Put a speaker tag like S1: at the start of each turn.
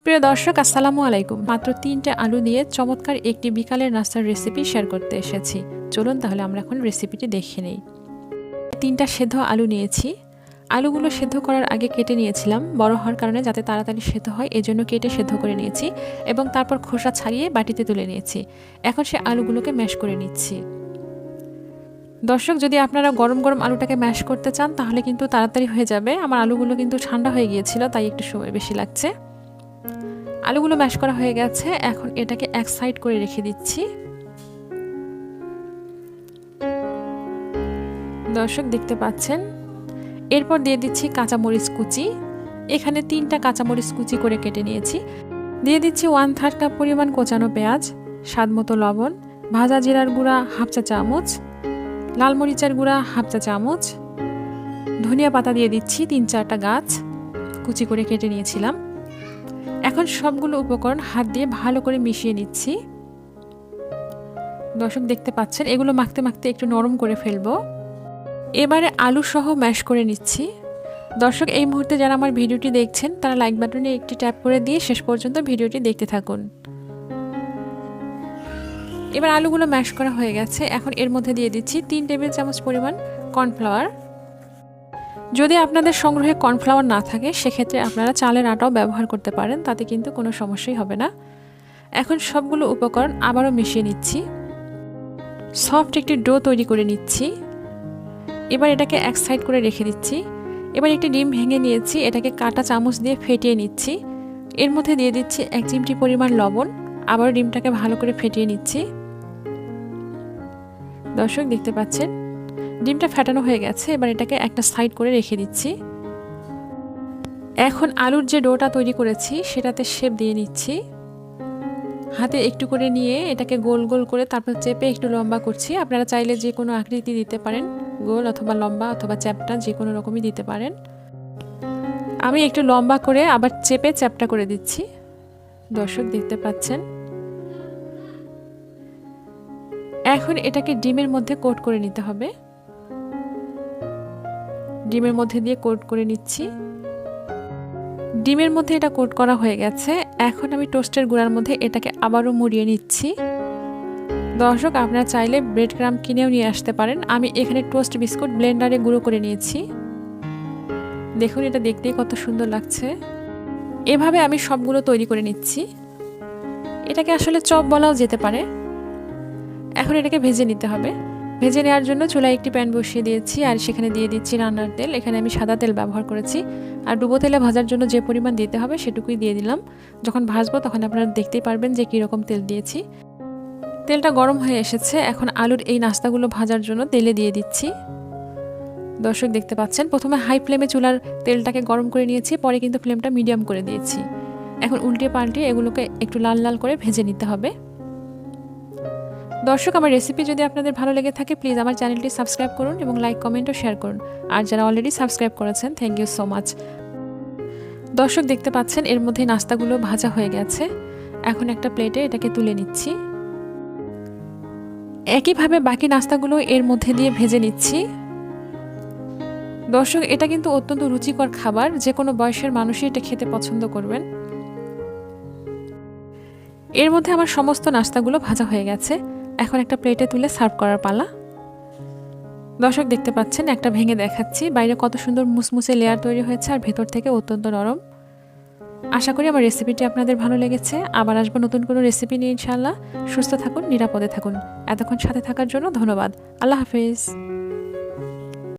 S1: প্রিয় দর্শক, আসসালামু আলাইকুম। মাত্র 3টে আলু দিয়ে চমৎকার একটি বিকালের নাস্তার রেসিপি শেয়ার করতে এসেছি। চলুন তাহলে আমরা এখন রেসিপিটি দেখে নেই। 3টা সেদ্ধ আলু নিয়েছি। আলুগুলো সেদ্ধ করার আগে কেটে নিয়েছিলাম, বড় হওয়ার কারণে যাতে তাড়াতাড়ি সেদ্ধ হয় এজন্য কেটে সেদ্ধ করে নিয়েছি এবং তারপর খোসা ছাড়িয়ে বাটিতে তুলে নিয়েছি। এখন সে আলুগুলোকে ম্যাশ করে নিচ্ছি। দর্শক, যদি আপনারা গরম গরম আলুটাকে ম্যাশ করতে চান তাহলে কিন্তু তাড়াতাড়ি হয়ে যাবে। আমার আলুগুলো কিন্তু ঠান্ডা হয়ে গিয়েছিল, তাই একটু সময় বেশি লাগছে। আলুগুলো ম্যাশ করা হয়ে গেছে, এখন এটাকে এক সাইড করে রেখে দিচ্ছি। দর্শক দেখতে পাচ্ছেন, এরপর দিয়ে দিচ্ছি কাঁচামরিচ কুচি। এখানে 3টা কাঁচামরিচ কুচি করে কেটে নিয়েছি। দিয়ে দিচ্ছি 1/3 কাপ পরিমাণ কোচানো পেঁয়াজ, স্বাদ মতো লবণ, ভাজা জিরার গুঁড়া 1/2 চা চামচ, লাল মরিচের গুঁড়া 1/2 চা চামচ, ধনিয়া পাতা দিয়ে দিচ্ছি 3-4টা গাছ কুচি করে কেটে নিয়েছিলাম। এখন সবগুলো উপকরণ হাত দিয়ে ভালো করে মিশিয়ে নিচ্ছি। দর্শক দেখতে পাচ্ছেন, এগুলো মাখতে মাখতে একটু নরম করে ফেলবো। এবারে আলু সহ ম্যাশ করে নিচ্ছি। দর্শক, এই মুহূর্তে যারা আমার ভিডিওটি দেখছেন তারা লাইক বাটনে একটি ট্যাপ করে দিয়ে শেষ পর্যন্ত ভিডিওটি দেখতে থাকুন। এবার আলুগুলো ম্যাশ করা হয়ে গেছে, এখন এর মধ্যে দিয়ে দিচ্ছি 3 টেবিল চামচ পরিমাণ কর্নফ্লাওয়ার। যদি আপনাদের সংগ্রহে কর্নফ্লাওয়ার না থাকে সেক্ষেত্রে আপনারা চালের আটাও ব্যবহার করতে পারেন, তাতে কিন্তু কোনো সমস্যাই হবে না। এখন সবগুলো উপকরণ আবারও মিশিয়ে নিচ্ছি। সফট একটি ডো তৈরি করে নিচ্ছি। এবার এটাকে এক সাইড করে রেখে দিচ্ছি। এবার একটি ডিম ভেঙে নিয়েছি, এটাকে কাঁটা চামচ দিয়ে ফেটিয়ে নিচ্ছি। এর মধ্যে দিয়ে দিচ্ছি 1 চিমটি পরিমাণ লবণ। আবার ডিমটাকে ভালো করে ফেটিয়ে নিচ্ছি। দর্শক দেখতে পাচ্ছেন, ডিমটা ফেটানো হয়ে গেছে। এবার এটাকে একটা সাইড করে রেখে দিচ্ছি। এখন আলুর যে ডোটা তৈরি করেছি সেটাতে শেপ দিয়ে নিচ্ছি। হাতে একটু করে নিয়ে এটাকে গোল গোল করে তারপর চেপে একটু লম্বা করছি। আপনারা চাইলে যে কোনো আকৃতি দিতে পারেন, গোল অথবা লম্বা অথবা চ্যাপ্টা যে কোনো রকমই দিতে পারেন। আমি একটু লম্বা করে আবার চেপে চ্যাপ্টা করে দিচ্ছি। দর্শক দেখতে পাচ্ছেন, এখন এটাকে ডিমের মধ্যে কোট করে নিতে হবে। ডিমের মধ্যে দিয়ে কোট করে নিচ্ছি। ডিমের মধ্যে এটা কোট করা হয়ে গেছে। এখন আমি টোস্টের গুঁড়ার মধ্যে এটাকে আবারও মুড়িয়ে নিচ্ছি। দর্শক, আপনারা চাইলে ব্রেড ক্রাম্ব কিনেও নিয়ে আসতে পারেন। আমি এখানে টোস্ট বিস্কুট ব্লেন্ডারে গুঁড়ো করে নিয়েছি। দেখুন, এটা দেখতেই কত সুন্দর লাগছে। এভাবে আমি সবগুলো তৈরি করে নিচ্ছি। এটাকে আসলে চপ বলাও যেতে পারে। এখন এটাকে ভেজে নিতে হবে। ভেজে নেওয়ার জন্য চুলায় একটি প্যান বসিয়ে দিয়েছি আর সেখানে দিয়ে দিচ্ছি রান্নার তেল। এখানে আমি সাদা তেল ব্যবহার করেছি। আর ডুবো তেলে ভাজার জন্য যে পরিমাণ দিতে হবে সেটুকুই দিয়ে দিলাম। যখন ভাজবো তখন আপনারা দেখতেই পারবেন যে কীরকম তেল দিয়েছি। তেলটা গরম হয়ে এসেছে, এখন আলুর এই নাস্তাগুলো ভাজার জন্য তেলে দিয়ে দিচ্ছি। দর্শক দেখতে পাচ্ছেন, প্রথমে হাই ফ্লেমে চুলার তেলটাকে গরম করে নিয়েছি, পরে কিন্তু ফ্লেমটা মিডিয়াম করে দিয়েছি। এখন উল্টিয়ে পাল্টিয়ে এগুলোকে একটু লাল লাল করে ভেজে নিতে হবে। দর্শক, আমার রেসিপি যদি আপনাদের ভালো লেগে থাকে প্লিজ আমার চ্যানেলটি সাবস্ক্রাইব করুন এবং লাইক কমেন্ট ও শেয়ার করুন। আর যারা অলরেডি সাবস্ক্রাইব করেছেন থ্যাংক ইউ সো মাচ। দর্শক দেখতে পাচ্ছেন, এর মধ্যে নাস্তাগুলো ভাজা হয়ে গেছে। এখন একটা প্লেটে এটাকে তুলে নিচ্ছি। একইভাবে বাকি নাস্তাগুলো এর মধ্যে দিয়ে ভেজে নিচ্ছি। দর্শক, এটা কিন্তু অত্যন্ত রুচিকর খাবার, যে কোনো বয়সের মানুষই এটা খেতে পছন্দ করবেন। এর মধ্যে আমার সমস্ত নাস্তাগুলো ভাজা হয়ে গেছে। এখন একটা প্লেটে তুলে সার্ভ করার পালা। দর্শক দেখতে পাচ্ছেন, একটা ভেঙে দেখাচ্ছি। বাইরে কত সুন্দর মুসমুসে লেয়ার তৈরি হয়েছে আর ভেতর থেকে অত্যন্ত নরম। আশা করি আমার রেসিপিটি আপনাদের ভালো লেগেছে। আবার আসবো নতুন কোনো রেসিপি নিয়ে ইনশাআল্লাহ। সুস্থ থাকুন, নিরাপদে থাকুন। এতক্ষণ সাথে থাকার জন্য ধন্যবাদ। আল্লাহ হাফেজ।